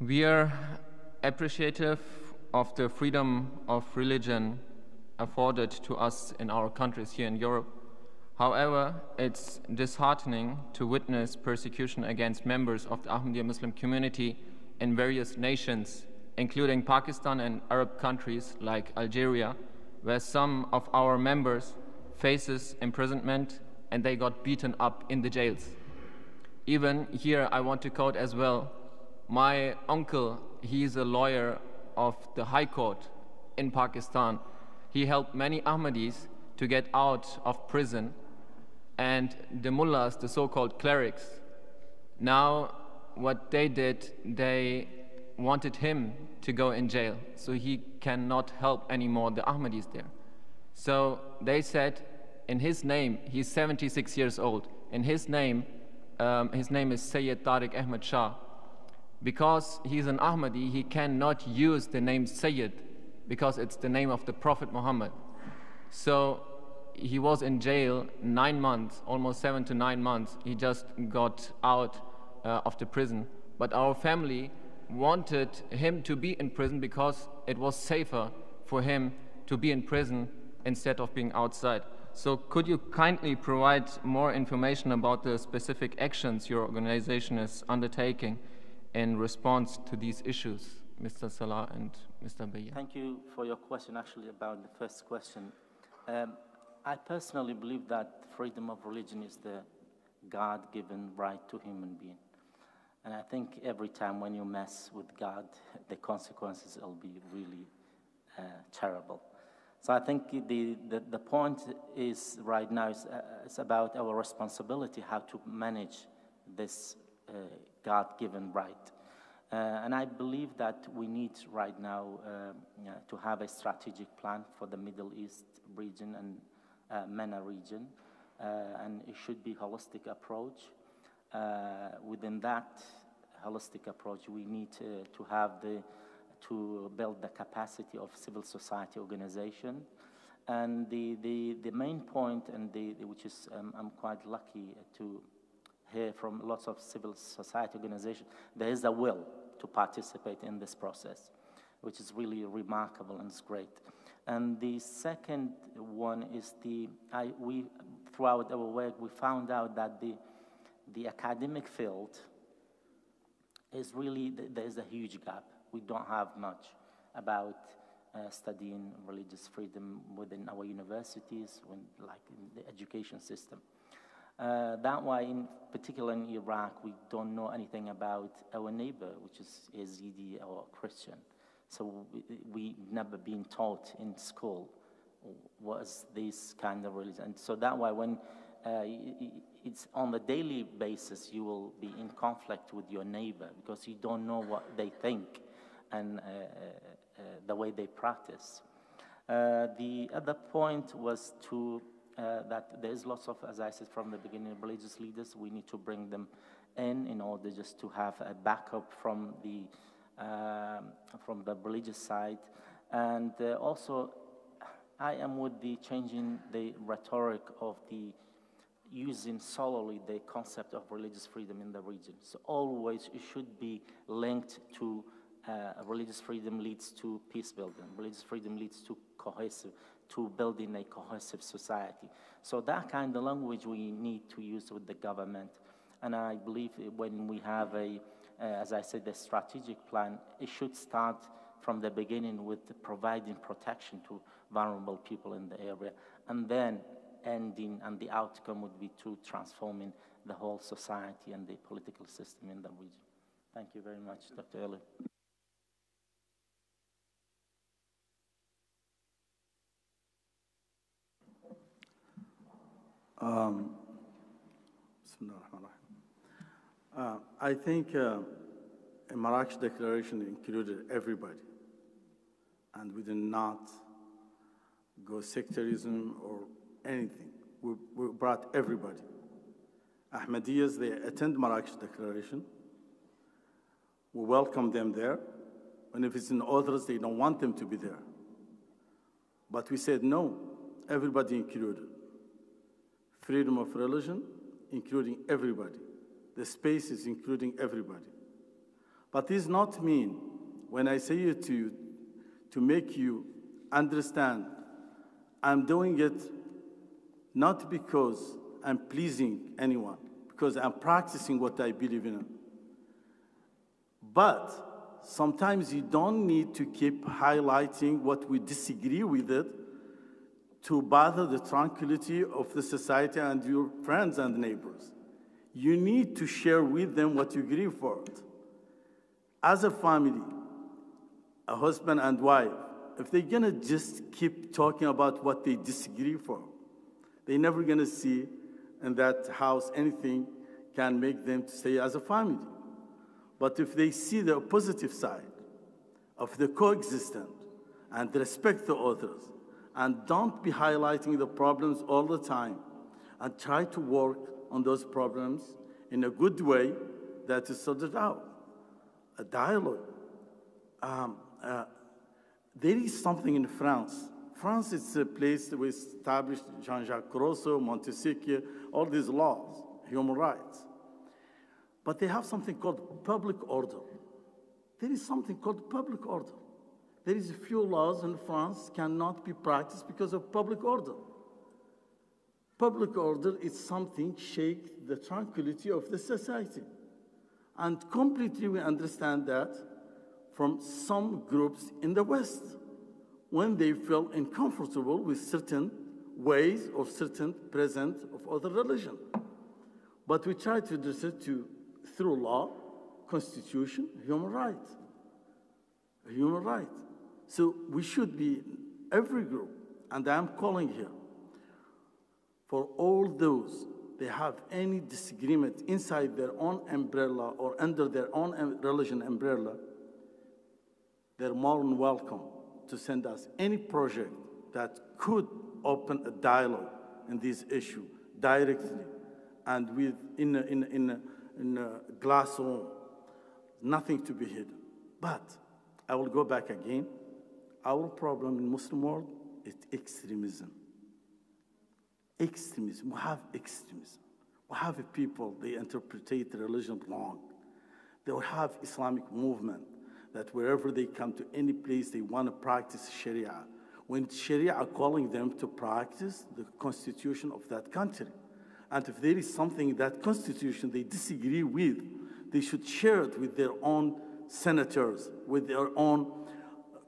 We are appreciative of the freedom of religion afforded to us in our countries here in Europe. However, it's disheartening to witness persecution against members of the Ahmadiyya Muslim community in various nations, including Pakistan and Arab countries like Algeria, where some of our members faces imprisonment and they got beaten up in the jails. Even here, I want to quote as well, my uncle, he's a lawyer of the High Court in Pakistan. He helped many Ahmadis to get out of prison, and the mullahs, the so-called clerics, now what they did, they wanted him to go in jail, so he cannot help anymore the Ahmadis there. So they said, in his name, he's 76 years old, in his name is Sayyid Tariq Ahmad Shah. Because he's an Ahmadi, he cannot use the name Sayyid because it's the name of the Prophet Muhammad. So he was in jail 9 months, almost 7 to 9 months. He just got out of the prison. But our family wanted him to be in prison because it was safer for him to be in prison instead of being outside. So could you kindly provide more information about the specific actions your organization is undertaking in response to these issues, Mr. Salah and Mr. Bayya? Thank you for your question, actually, about the first question. I personally believe that freedom of religion is the God-given right to human being. And I think every time when you mess with God, the consequences will be really terrible. So I think the point is right now it's about our responsibility, how to manage this God-given right. And I believe that we need right now to have a strategic plan for the Middle East region and MENA region, and it should be a holistic approach. Within that holistic approach, we need to build the capacity of civil society organization. And the main point, and which is I'm quite lucky to hear from lots of civil society organizations, there is a will to participate in this process, which is really remarkable and it's great. And the second one is throughout our work, we found out that the academic field is really, there's a huge gap. We don't have much about studying religious freedom within our universities, like in the education system. That why, in particular in Iraq, we don't know anything about our neighbor, which is Yazidi or Christian. So we never been taught in school was this kind of religion. And so that why when it's on a daily basis, you will be in conflict with your neighbor because you don't know what they think and the way they practice. The other point was that there's lots of, as I said from the beginning, religious leaders. We need to bring them in order just to have a backup from the religious side. And also, I am with the changing the rhetoric of the using solely the concept of religious freedom in the region. So always it should be linked to religious freedom leads to peace building. Religious freedom leads to building a cohesive society. So that kind of language we need to use with the government. And I believe when we have as I said, a strategic plan, it should start from the beginning with providing protection to vulnerable people in the area, and then ending, and the outcome would be to transforming the whole society and the political system in the region. Thank you very much, Dr. Ali. I think a Marrakesh Declaration included everybody, and we did not go sectarism or anything. We brought everybody. Ahmadiyyas, they attend Marrakesh Declaration. We welcome them there. And if it's in others, they don't want them to be there. But we said no, everybody included. Freedom of religion, including everybody. The space is including everybody. But this does not mean, when I say it to you, to make you understand, I'm doing it not because I'm pleasing anyone, because I'm practicing what I believe in. But sometimes you don't need to keep highlighting what we disagree with it to bother the tranquility of the society and your friends and neighbors. You need to share with them what you agree for. As a family, a husband and wife, if they're gonna just keep talking about what they disagree for, they're never gonna see in that house anything can make them to stay as a family. But if they see the positive side of the coexistence and respect the others, and don't be highlighting the problems all the time, and try to work on those problems in a good way that is sorted out. A dialogue. There is something in France. France is a place we established Jean-Jacques Rousseau, Montesquieu, all these laws, human rights. But they have something called public order. There is something called public order. There is a few laws in France cannot be practiced because of public order. Public order is something shake the tranquility of the society. And completely we understand that from some groups in the West, when they feel uncomfortable with certain ways or certain present of other religion. But we try to address it through law, constitution, human rights. Human rights. So we should be, every group, and I'm calling here, for all those they have any disagreement inside their own umbrella or under their own religion umbrella, they're more than welcome to send us any project that could open a dialogue in this issue directly and with in a glass room, nothing to be hidden. But I will go back again. Our problem in Muslim world is extremism. Extremism. We have extremism. We have a people, they interpret the religion wrong. They have Islamic movement that wherever they come to any place, they want to practice Sharia. When Sharia are calling them to practice the constitution of that country. And if there is something in that constitution they disagree with, they should share it with their own senators, with their own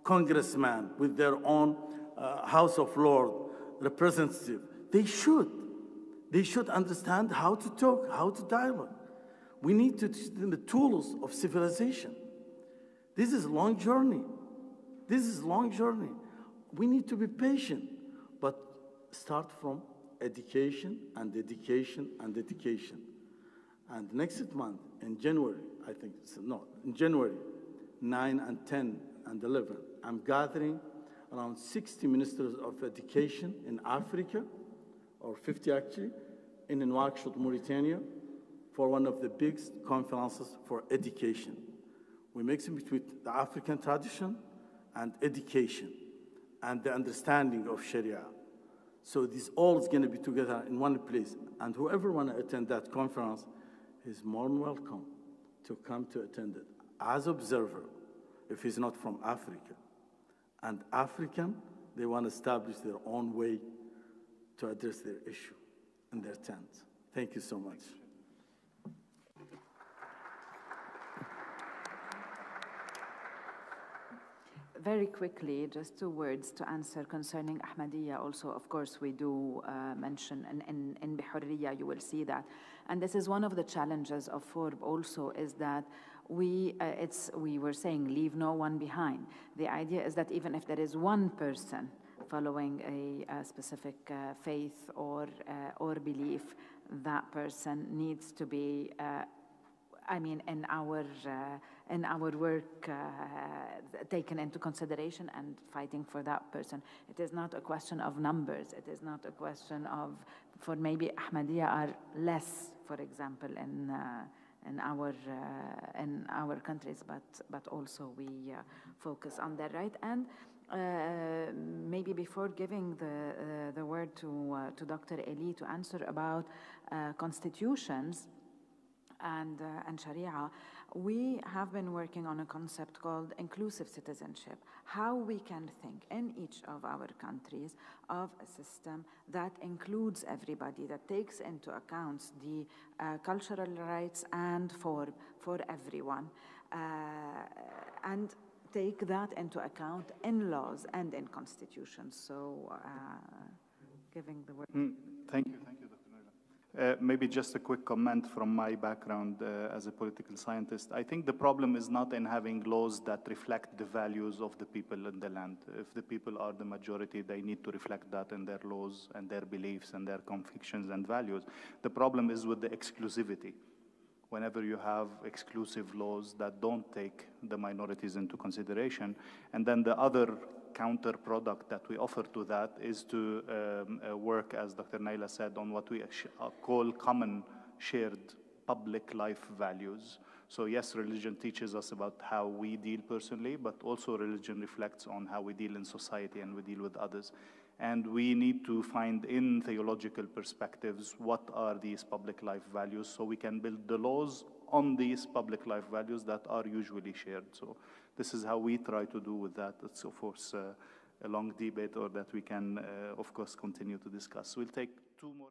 congressman, with their own House of Lords representative. They should understand how to talk, how to dialogue. We need to teach them the tools of civilization. This is a long journey. This is a long journey. We need to be patient, but start from education and education and education. And next month, in January, I think, in January 9 and 10 and 11, I'm gathering around 60 ministers of education in Africa, or 50 actually, in Nouakchott, Mauritania, for one of the biggest conferences for education. We mix it between the African tradition and education and the understanding of Sharia. So this all is going to be together in one place. And whoever want to attend that conference is more than welcome to come to attend it as observer, if he's not from Africa. And African, they want to establish their own way to address their issue in their tent. Thank you so much. Very quickly, just 2 words to answer concerning Ahmadiyya. Also, of course, we do mention in Bihurriya, you will see that. And this is one of the challenges of FORB also, is that we were saying, leave no one behind. The idea is that even if there is one person following a specific faith or belief, that person needs to be, in our work, taken into consideration and fighting for that person. It is not a question of numbers. It is not a question of, for maybe Ahmadiyya are less, for example, in our countries, but also we focus on that, right? And maybe before giving the word to Dr. Eli to answer about constitutions, and Sharia, we have been working on a concept called inclusive citizenship. How we can think in each of our countries of a system that includes everybody, that takes into account the cultural rights and for everyone, and take that into account in laws and in constitutions. So, giving the word. Thank you, Dr. Naila. Maybe just a quick comment from my background as a political scientist. I think the problem is not in having laws that reflect the values of the people in the land. If the people are the majority, they need to reflect that in their laws and their beliefs and their convictions and values. The problem is with the exclusivity. Whenever you have exclusive laws that don't take the minorities into consideration, and then the other counter product that we offer to that is to work, as Dr. Naila said, on what we call common shared public life values. So yes, religion teaches us about how we deal personally, but also religion reflects on how we deal in society and we deal with others. And we need to find in theological perspectives what are these public life values so we can build the laws on these public life values that are usually shared. So this is how we try to do with that. It's, of course, a long debate or that we can, of course, continue to discuss. We'll take two more.